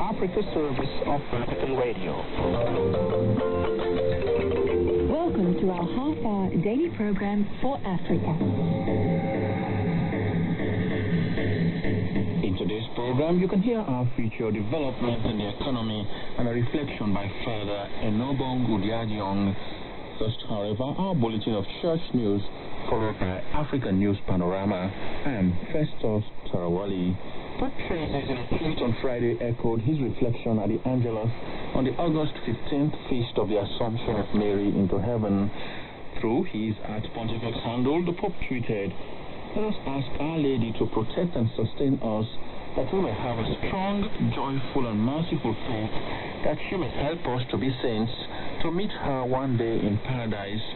Africa service of Vatican Radio. Welcome to our half-hour daily program for Africa. In today's program, you can hear our feature development in the economy and a reflection by Father Enobong Udiajiong. First, however, our bulletin of church news, followed by African News Panorama. I'm Festus Tarawali. Pope Francis in a tweet on Friday echoed his reflection at the Angelus on the August 15th feast of the Assumption of Mary into heaven. Through his at Pontifex handle, the Pope tweeted, "Let us ask Our Lady to protect and sustain us, that we may have a strong, joyful, and merciful faith, that she may help us to be saints, to meet her one day in paradise."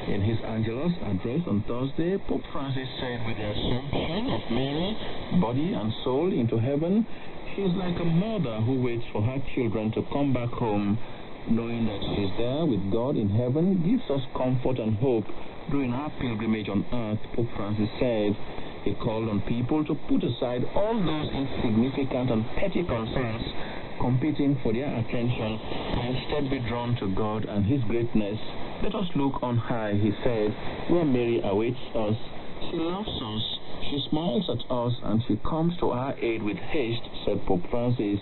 In his Angelus address on Thursday, Pope Francis said, with the Assumption of Mary, body and soul, into heaven, she is like a mother who waits for her children to come back home. Knowing that she is there with God in heaven gives us comfort and hope during our pilgrimage on earth, Pope Francis said. He called on people to put aside all those insignificant and petty concerns competing for their attention and instead be drawn to God and His greatness. Let us look on high, he said, where Mary awaits us. She loves us, she smiles at us, and she comes to our aid with haste, said Pope Francis.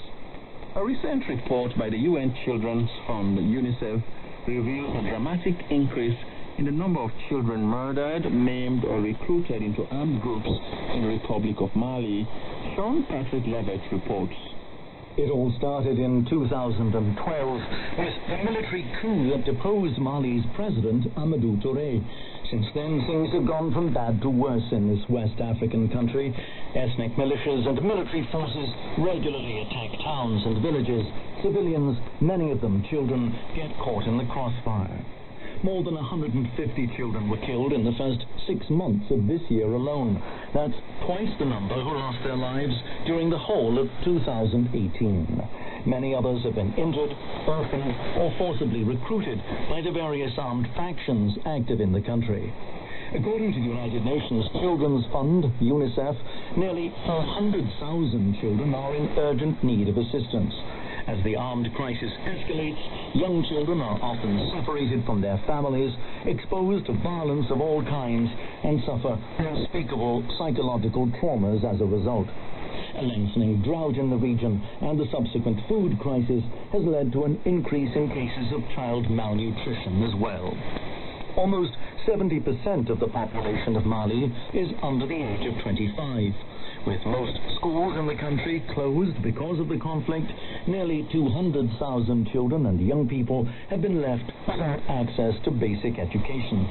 A recent report by the UN Children's Fund, UNICEF, reveals a dramatic increase in the number of children murdered, maimed, or recruited into armed groups in the Republic of Mali. Sean Patrick Lovett reports. It all started in 2012 with the military coup that deposed Mali's president, Amadou Touré. Since then, things have gone from bad to worse in this West African country. Ethnic militias and military forces regularly attack towns and villages. Civilians, many of them children, get caught in the crossfire. More than 150 children were killed in the first 6 months of this year alone. That's twice the number who lost their lives during the whole of 2018. Many others have been injured, orphaned, or forcibly recruited by the various armed factions active in the country. According to the United Nations Children's Fund, UNICEF, nearly 400,000 children are in urgent need of assistance. As the armed crisis escalates, young children are often separated from their families, exposed to violence of all kinds, and suffer unspeakable psychological traumas as a result. A lengthening drought in the region and the subsequent food crisis has led to an increase in cases of child malnutrition as well. Almost 70% of the population of Mali is under the age of 25. With most schools in the country closed because of the conflict, nearly 200,000 children and young people have been left without access to basic education.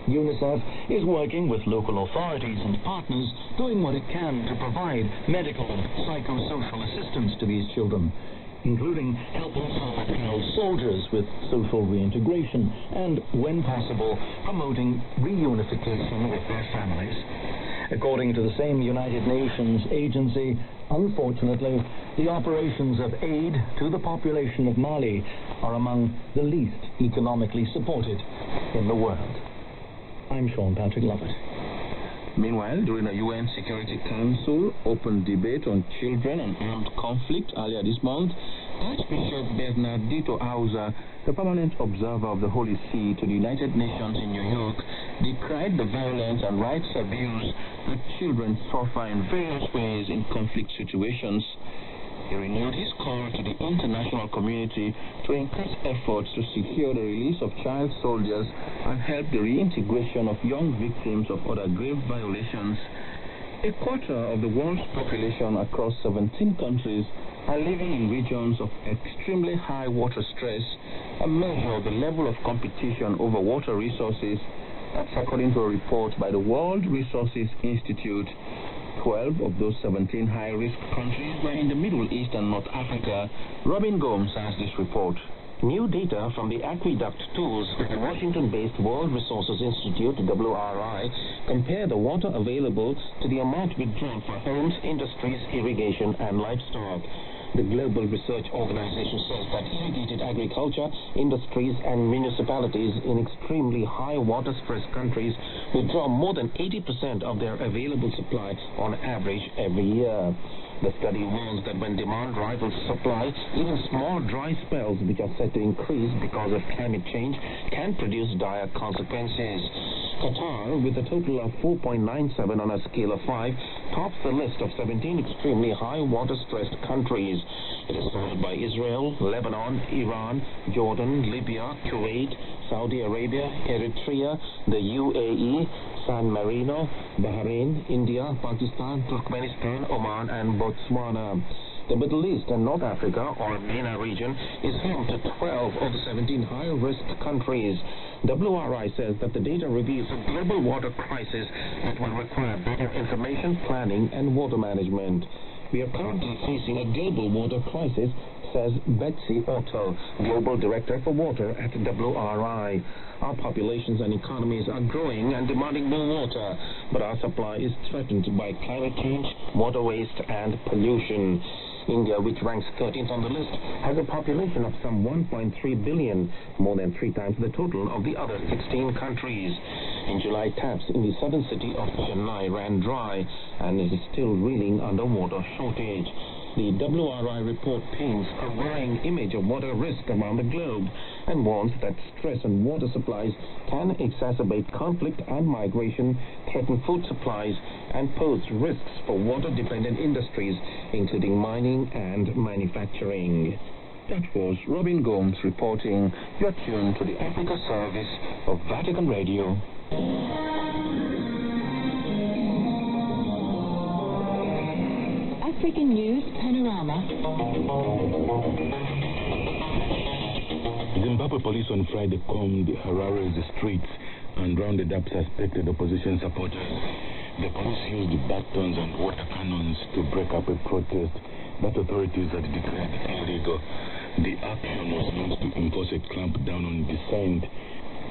UNICEF is working with local authorities and partners, doing what it can to provide medical and psychosocial assistance to these children, including helping former child soldiers with social reintegration and, when possible, promoting reunification with their families. According to the same United Nations agency, unfortunately, the operations of aid to the population of Mali are among the least economically supported in the world. I'm Sean Patrick Lovett. Meanwhile, during a UN Security Council open debate on children and armed conflict earlier this month, Archbishop Bernardito Auza, the permanent observer of the Holy See to the United Nations in New York, decried the violence and rights abuse that children suffer in various ways in conflict situations. He renewed his call to the international community to increase efforts to secure the release of child soldiers and help the reintegration of young victims of other grave violations. A quarter of the world's population across 17 countries are living in regions of extremely high water stress, a measure of the level of competition over water resources. That's according to a report by the World Resources Institute. 12 of those 17 high-risk countries were in the Middle East and North Africa. Robin Gomes has this report. New data from the Aqueduct Tools of the Washington-based World Resources Institute, WRI, compare the water available to the amount withdrawn for homes, industries, irrigation, and livestock. The Global Research Organization says that irrigated agriculture, industries and municipalities in extremely high water stress countries withdraw more than 80% of their available supply on average every year. The study warns that when demand rivals supply, even small dry spells, which are set to increase because of climate change, can produce dire consequences. Qatar, with a total of 4.97 on a scale of 5, tops the list of 17 extremely high water-stressed countries. It is followed by Israel, Lebanon, Iran, Jordan, Libya, Kuwait, Saudi Arabia, Eritrea, the UAE, San Marino, Bahrain, India, Pakistan, Turkmenistan, Oman and Botswana. The Middle East and North Africa, or MENA region, is home to 12 of the 17 high-risk countries. WRI says that the data reveals a global water crisis that will require better information, planning and water management. We are currently facing a global water crisis, says Betsy Otto, Global Director for Water at WRI. Our populations and economies are growing and demanding more water, but our supply is threatened by climate change, water waste and pollution. India, which ranks 13th on the list, has a population of some 1.3 billion, more than 3 times the total of the other 16 countries. In July, taps in the southern city of Chennai ran dry, and it is still reeling under water shortage. The WRI report paints a worrying image of water risk around the globe and warns that stress on water supplies can exacerbate conflict and migration, threaten food supplies, and pose risks for water-dependent industries, including mining and manufacturing. That was Robin Gomes reporting. You're tuned to the Africa service of Vatican Radio. African News Panorama. Zimbabwe police on Friday combed Harare's streets and rounded up suspected opposition supporters. The police used batons and water cannons to break up a protest that authorities had declared illegal. The action was meant to enforce a clampdown on dissent.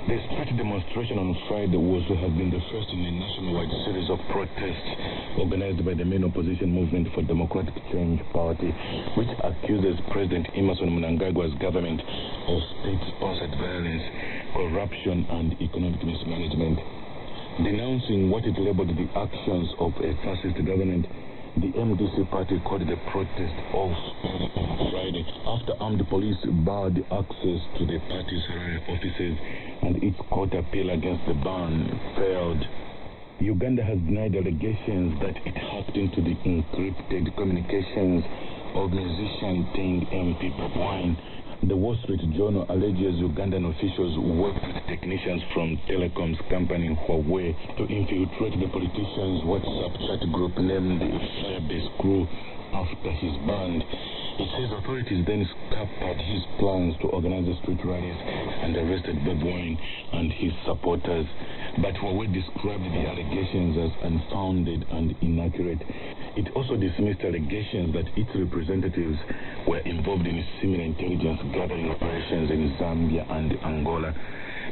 The street demonstration on Friday was to have been the first in a nationwide series of protests organized by the main opposition movement for Democratic Change Party, which accuses President Emmerson Mnangagwa's government of state-sponsored violence, corruption and economic mismanagement. Denouncing what it labeled the actions of a fascist government, the MDC party called the protest off on Friday after armed police barred access to the party's Harare offices and its court appeal against the ban failed. Uganda has denied allegations that it hacked into the encrypted communications of musician turned MP Bob Wine. The Wall Street Journal alleges Ugandan officials worked with technicians from telecoms company Huawei to infiltrate the politician's WhatsApp chat group named the Firebase Crew after his band. It says authorities then scuppered his plans to organize the street rallies and arrested Bob Wine and his supporters. But Huawei described the allegations as unfounded and inaccurate. It also dismissed allegations that its representatives were involved in similar intelligence gathering operations in Zambia and Angola.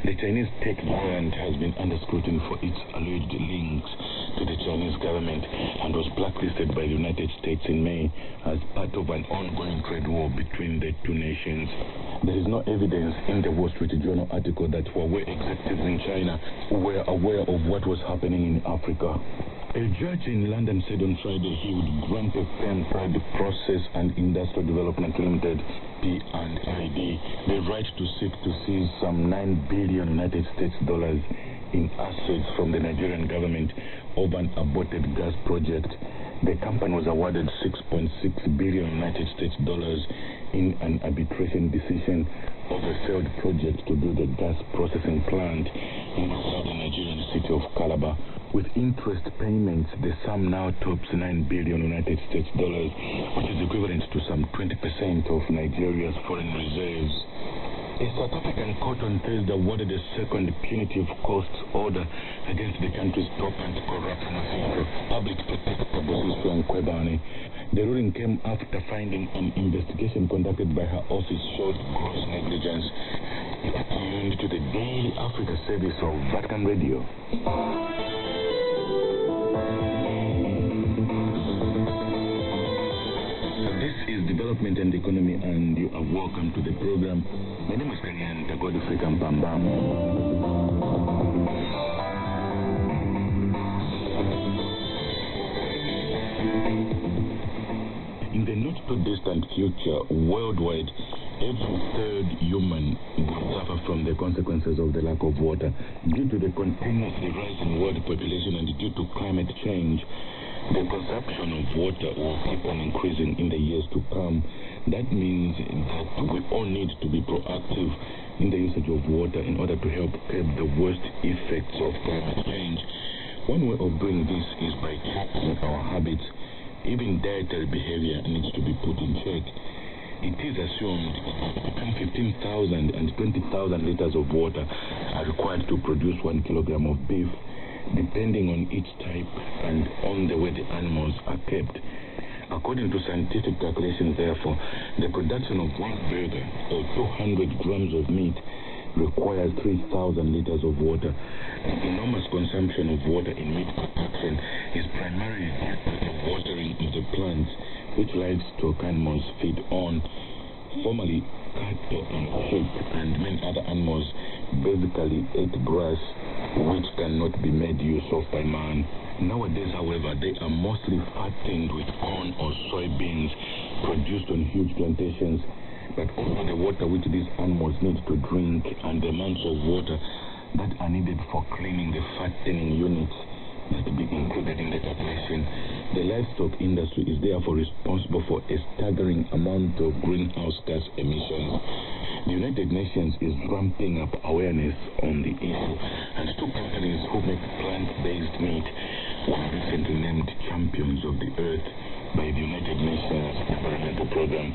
The Chinese tech giant has been under scrutiny for its alleged links to the Chinese government and was blacklisted by the United States in May as part of an ongoing trade war between the two nations. There is no evidence in the Wall Street Journal article that Huawei executives in China were aware of what was happening in Africa. A judge in London said on Friday he would grant a firm Pride Process and Industrial Development Limited, P&ID, the right to seek to seize some $9 billion United States dollars in assets from the Nigerian government over an aborted gas project. The company was awarded $6.6 billion United States dollars in an arbitration decision of a failed project to build a gas processing plant in the southern Nigerian city of Calabar. With interest payments, the sum now tops $9 billion United States dollars, which is equivalent to some 20% of Nigeria's foreign reserves. A South African court on Thursday awarded a second punitive costs order against the country's top anti-corruption official, Public Protector Bosiswa Nkwebane. The ruling came after finding an investigation conducted by her office showed gross negligence. You are tuned to the Daily Africa service of Vatican Radio. Development and Economy, and you are welcome to the program. My name is Kenyan Godfrey Kampamba. In the not-too-distant future, worldwide, every third human will suffer from the consequences of the lack of water. Due to the continuously rising world population and due to climate change, the consumption of water will keep on increasing in the years to come. That means that we all need to be proactive in the usage of water in order to help curb the worst effects of climate change. One way of doing this is by checking our habits. Even dietary behavior needs to be put in check. It is assumed between 15,000 and 20,000 liters of water are required to produce 1 kilogram of beef, depending on each type and on the way the animals are kept. According to scientific calculations, therefore, the production of one burger or 200 grams of meat requires 3,000 liters of water. The enormous consumption of water in meat production is primarily due to the watering of the plants which livestock animals feed on. Formerly, cattle and sheep and many other animals basically ate grass, which cannot be made use of by man. Nowadays, however, they are mostly fattened with corn or soybeans produced on huge plantations. But also the water which these animals need to drink and the amounts of water that are needed for cleaning the fattening units must be included in the calculation. The livestock industry is therefore responsible for a staggering amount of greenhouse gas emissions. The United Nations is ramping up awareness on the issue, and two companies who make plant-based meat were recently named champions of the earth by the United Nations Environmental Program.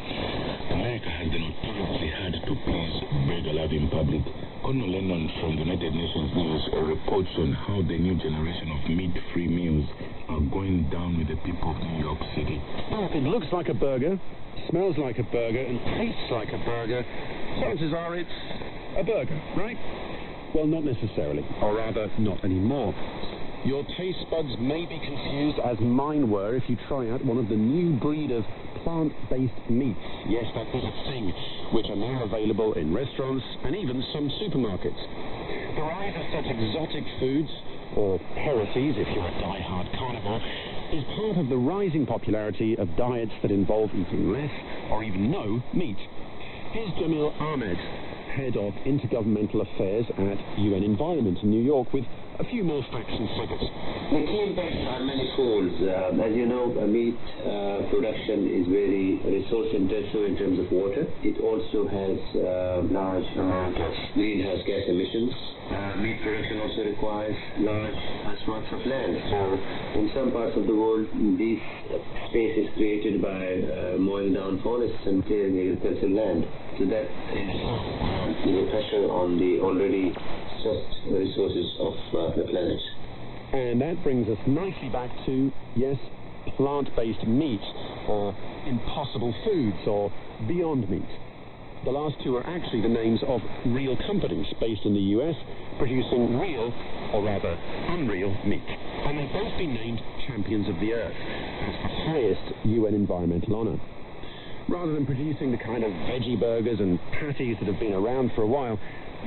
America has the notoriously hard to please burger-loving public. Colonel Lennon from the United Nations News reports on how the new generation of meat-free meals are going down with the people of New York City. Well, if it looks like a burger, smells like a burger, and tastes like a burger, chances are it's a burger, right? Well, not necessarily, or rather, not anymore. Your taste buds may be confused, as mine were, if you try out one of the new breed of plant-based meats. Yes, that is a thing, which are now available in restaurants and even some supermarkets. The rise of such exotic foods, or heresies if you're a die-hard carnivore, is part of the rising popularity of diets that involve eating less or even no meat. Here's Jamil Ahmed, head of Intergovernmental Affairs at UN Environment in New York, with a few more facts and figures. The key impacts are manifold. As you know, meat production is very resource intensive in terms of water. It also has large amount of greenhouse gas emissions. Meat production also requires large swaths of land. So in some parts of the world, this space is created by mowing down forests and clearing agricultural land. So that is a pressure on the already stressed resources of the planet. And that brings us nicely back to, yes, plant-based meat, or impossible foods, or beyond meat. The last two are actually the names of real companies based in the US producing real, or rather unreal, meat. And they've both been named Champions of the Earth as the highest UN environmental honor. Rather than producing the kind of veggie burgers and patties that have been around for a while,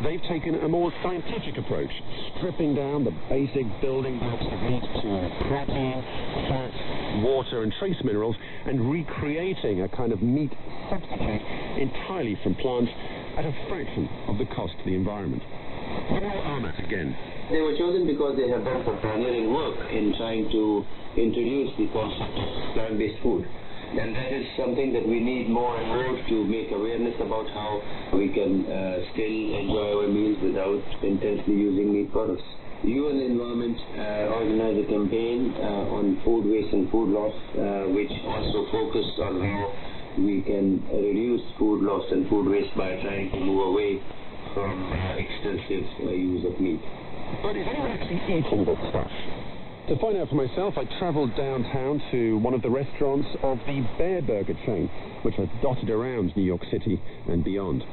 they've taken a more scientific approach, stripping down the basic building blocks of meat to protein, fat, water and trace minerals, and recreating a kind of meat substitute entirely from plants at a fraction of the cost to the environment. General Ahmed again. They were chosen because they have done some pioneering work in trying to introduce the concept of plant-based food. And that is something that we need more and more to make awareness about how we can still enjoy our meals without intensely using meat products. UN Environment organized a campaign on food waste and food loss, which also focused on how we can reduce food loss and food waste by trying to move away from extensive use of meat. But is anyone actually eating this stuff? To find out for myself, I travelled downtown to one of the restaurants of the Bear Burger chain, which are dotted around New York City and beyond.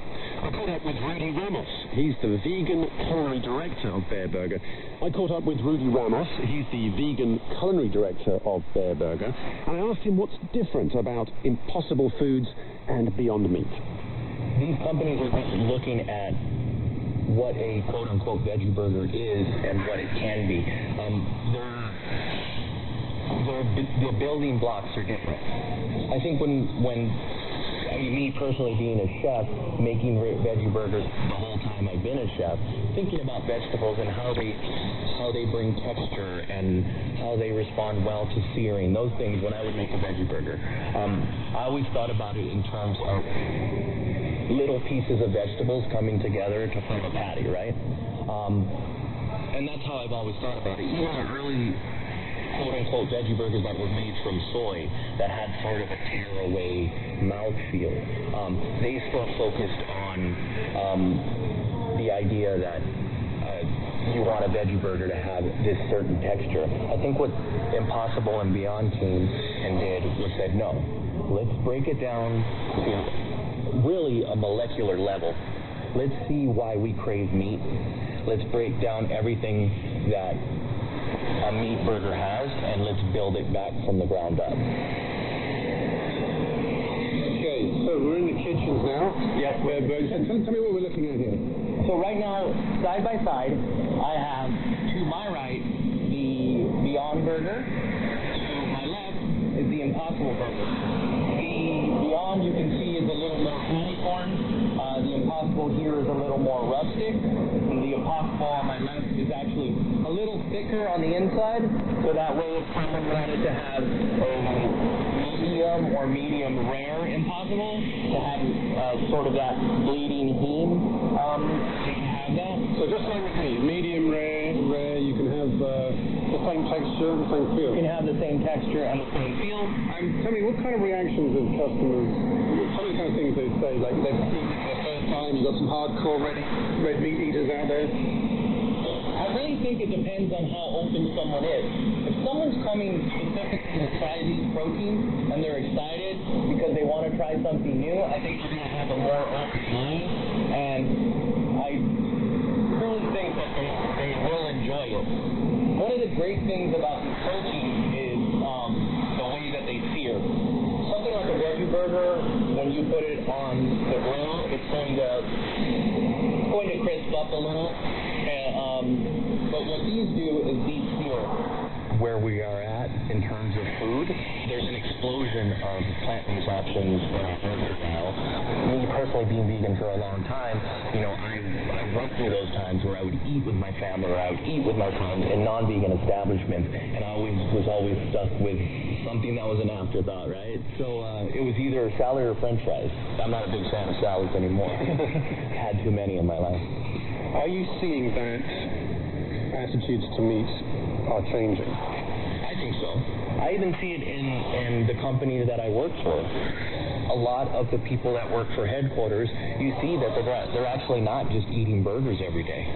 I caught up with Rudy Ramos. He's the vegan culinary director of Bear Burger. I caught up with Rudy Ramos. He's the vegan culinary director of Bear Burger. And I asked him what's different about Impossible Foods and Beyond Meat. These companies are looking at what a quote-unquote veggie burger is and what it can be. The building blocks are different. I think me personally being a chef, making veggie burgers the whole time I've been a chef, thinking about vegetables and how they bring texture and how they respond well to searing, those things when I would make a veggie burger. I always thought about it in terms of little pieces of vegetables coming together to form a patty, right? And that's how I've always thought about it. Even the early quote-unquote veggie burgers that were made from soy that had sort of a tear-away mouthfeel, they still focused on the idea that you want a veggie burger to have this certain texture. I think what Impossible and Beyond came and did was said, no, let's break it down to really a molecular level. Let's see why we crave meat. Let's break down everything that a meat burger has, and let's build it back from the ground up. Okay, so we're in the kitchens now. Yes. Tell me what we're looking at here. So right now, side by side, I have to my right the Beyond Burger. To my left is the Impossible Burger. The Beyond, you can see, is a little more unicorn. The Impossible here is a little more rustic. And the Impossible on my left is actually a little thicker on the inside, so that way if someone wanted to have a medium or medium rare Impossible, to have sort of that bleeding heme, you can have that. So just like with me, medium rare, you can have the same texture, the same feel. You can have the same texture and the same feel. Tell me, what kind of reactions of customers, tell me the kind of things they say, like they've seen it for the first time, you've got some hardcore red meat eaters out there? I really think it depends on how open someone is. If someone's coming specifically to try these proteins and they're excited because they want to try something new, I think they're going to have a more open mind, and I really think that they will enjoy it. One of the great things about these proteins is the way that they sear. Something like a veggie burger, when you put it on the grill, it's going to crisp up a little. But what these do is these sear. Where we are at in terms of food, there's an explosion of plant-based options in our burger now. Me personally being vegan for a long time, I went through those times where I would eat with my family or I would eat with my friends in non-vegan establishments, and I was always stuck with something that was an afterthought, right? So it was either salad or French fries. I'm not a big fan of salads anymore. Had too many in my life. Are you seeing that attitudes to meat are changing? I think so. I even see it in the company that I work for. A lot of the people that work for headquarters, you see that they're actually not just eating burgers every day.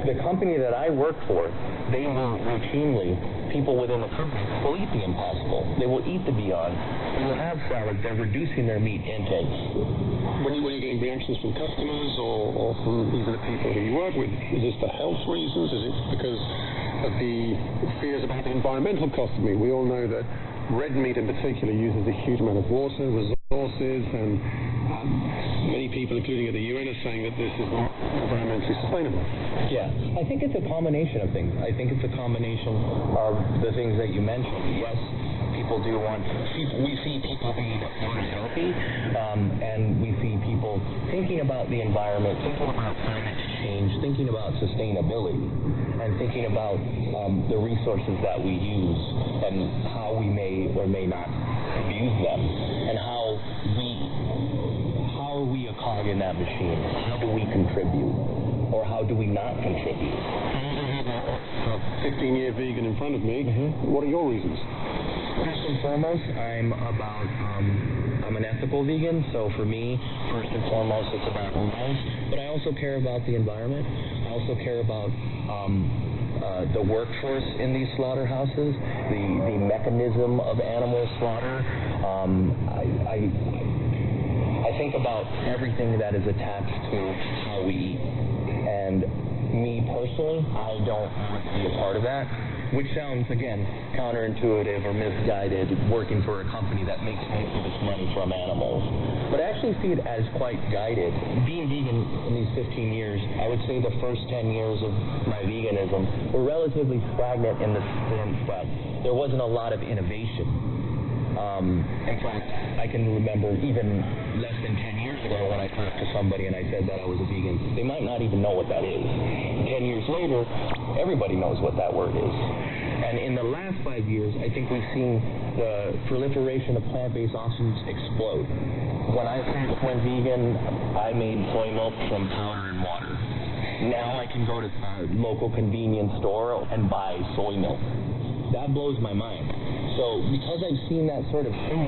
The company that I work for, they will routinely, people within the company will eat the Impossible. They will eat the Beyond. They will have salads. They're reducing their meat intake. When you're getting reactions from customers or from even the people who you work with, is this for health reasons? Is it because of the fears about the environmental cost of meat? We all know that red meat in particular uses a huge amount of water, resources, and many people, including at the UN, are saying that this is not environmentally sustainable. Yeah, I think it's a combination of things. I think it's a combination of the things that you mentioned. Yes, people do want, we see people being more healthy, and we see people thinking about the environment, thinking about climate change, thinking about sustainability, and thinking about the resources that we use and how we may or may not abuse them, and how are we a cog in that machine? How do we contribute, or how do we not contribute? I have a 15-year vegan in front of me. What are your reasons? First and foremost, I'm an ethical vegan, so for me, first and foremost, it's about life, but I also care about the environment. I also care about the workforce in these slaughterhouses, the mechanism of animal slaughter. I think about everything that is attached to how we eat. And me personally, I don't want to be a part of that, which sounds, again, counterintuitive or misguided, working for a company that makes most of its money from animals. But I actually see it as quite guided. Being vegan in these 15 years, I would say the first 10 years of my veganism were relatively stagnant in the sense that there wasn't a lot of innovation. In fact, I can remember even less than 10 years ago when I talked to somebody and I said that I was a vegan, they might not even know what that is. 10 years later, everybody knows what that word is. And in the last 5 years, I think we've seen the proliferation of plant-based options explode. When I first went vegan, I made soy milk from powder and water. Now I can go to a local convenience store and buy soy milk. That blows my mind. So because I've seen that sort of thing,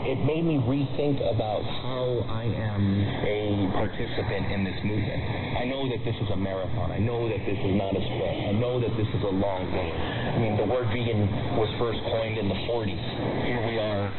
it made me rethink about how I am a participant in this movement. I know that this is a marathon. I know that this is not a sprint. I know that this is a long game. I mean, the word vegan was first coined in the 40s. Here we are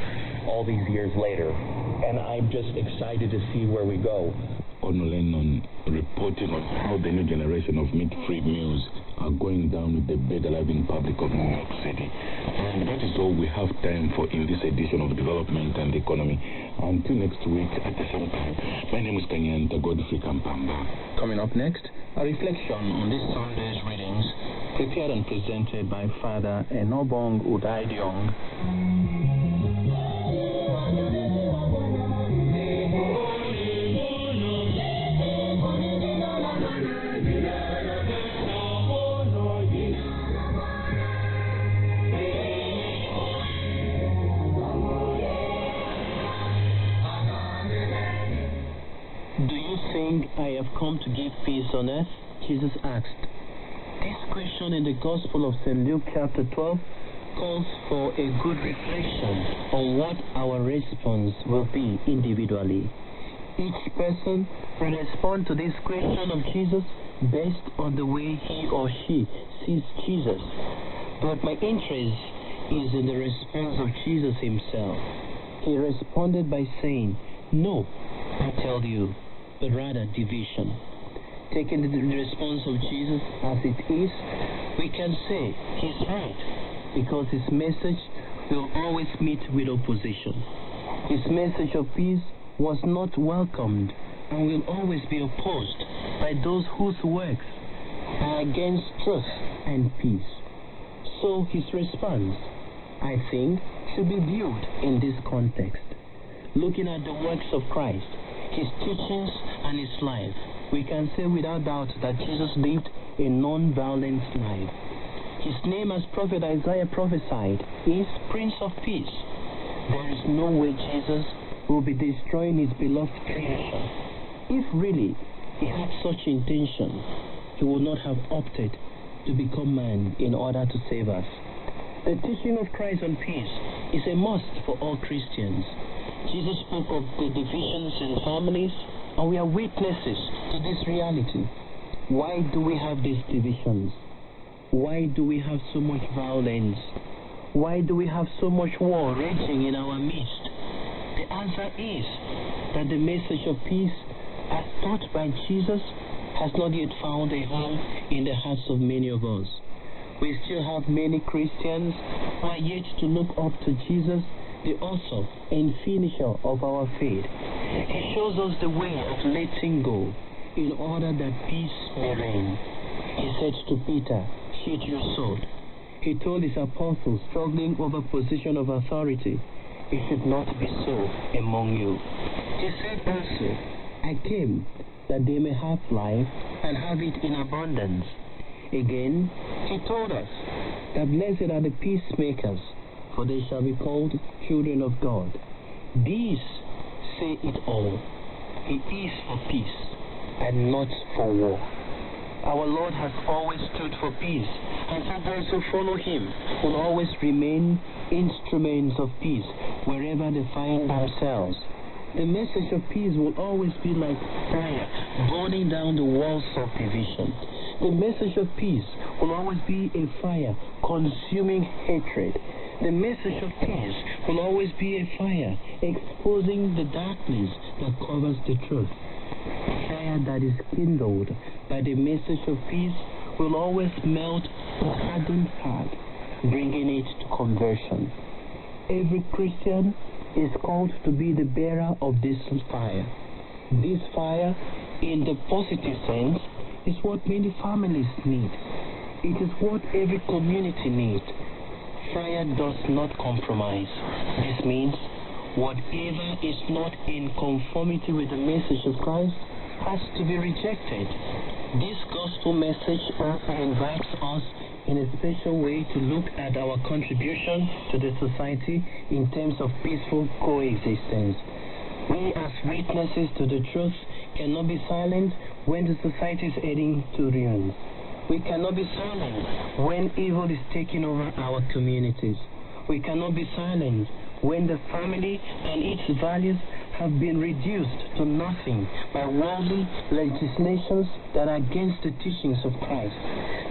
all these years later. And I'm just excited to see where we go. Colonel Lennon reporting on how the new generation of meat-free meals are going down with the bed-alive public of New York City. And that is all we have time for in this edition of Development and Economy. Until next week at the same time, my name is Kanyanta Godfrey Kampamba. Coming up next, a reflection on this Sunday's readings, prepared and presented by Father Enobong Udaidiong. I have come to give peace on earth? Jesus asked. This question in the Gospel of St. Luke chapter 12 calls for a good reflection on what our response will be individually. Each person will respond to this question of Jesus based on the way he or she sees Jesus. But my interest is in the response of Jesus himself. He responded by saying, "No, I tell you," but rather division. Taking the response of Jesus as it is, we can say he's right, because his message will always meet with opposition. His message of peace was not welcomed and will always be opposed by those whose works are against truth and peace. So his response, I think, should be viewed in this context. Looking at the works of Christ, his teachings and his life, we can say without doubt that Jesus lived a non-violent life. His name, as Prophet Isaiah prophesied, is Prince of Peace. There is no way Jesus will be destroying his beloved creation. If really he had such intention, he would not have opted to become man in order to save us. The teaching of Christ on peace is a must for all Christians. Jesus spoke of the divisions and harmonies, and we are witnesses to this reality. Why do we have these divisions? Why do we have so much violence? Why do we have so much war raging in our midst? The answer is that the message of peace, as taught by Jesus, has not yet found a home in the hearts of many of us. We still have many Christians who are yet to look up to Jesus, the author and finisher of our faith. He shows us the way of letting go in order that peace may reign. He said to Peter, "Sheath your sword." He told his apostles struggling over position of authority, "It should not be so among you." He said also, "I came that they may have life and have it in abundance." Again, he told us that blessed are the peacemakers, for they shall be called children of God. These say it all. He is for peace and not for war. Our Lord has always stood for peace, and so those who follow him will always remain instruments of peace wherever they find themselves. The message of peace will always be like fire burning down the walls of division. The message of peace will always be a fire consuming hatred. The message of peace will always be a fire exposing the darkness that covers the truth. Fire that is kindled by the message of peace will always melt the hardened heart, bringing it to conversion. Every Christian is called to be the bearer of this fire. This fire, in the positive sense, is what many families need. It is what every community needs. Fire does not compromise. This means whatever is not in conformity with the message of Christ has to be rejected. This gospel message also invites us in a special way to look at our contribution to the society in terms of peaceful coexistence. We as witnesses to the truth cannot be silent when the society is heading to ruins. We cannot be silent when evil is taking over our communities. We cannot be silent when the family and its values have been reduced to nothing by worldly legislations that are against the teachings of Christ.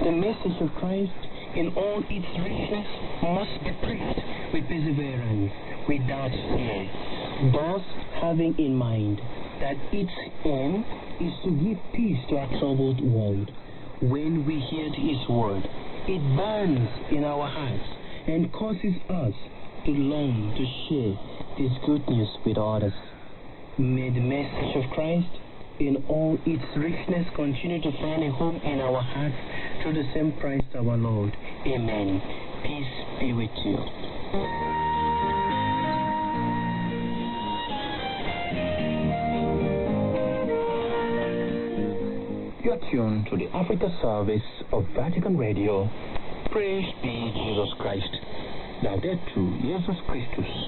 The message of Christ in all its richness must be preached with perseverance, without fear, thus having in mind that its aim is to give peace to our troubled world. When we hear His word, it burns in our hearts and causes us to long to share this good news with others. May the message of Christ in all its richness continue to find a home in our hearts through the same Christ our Lord. Amen. Peace be with you. You're tuned to the Africa service of Vatican Radio. Praise be Jesus Christ. Laudetur Jesus Christus.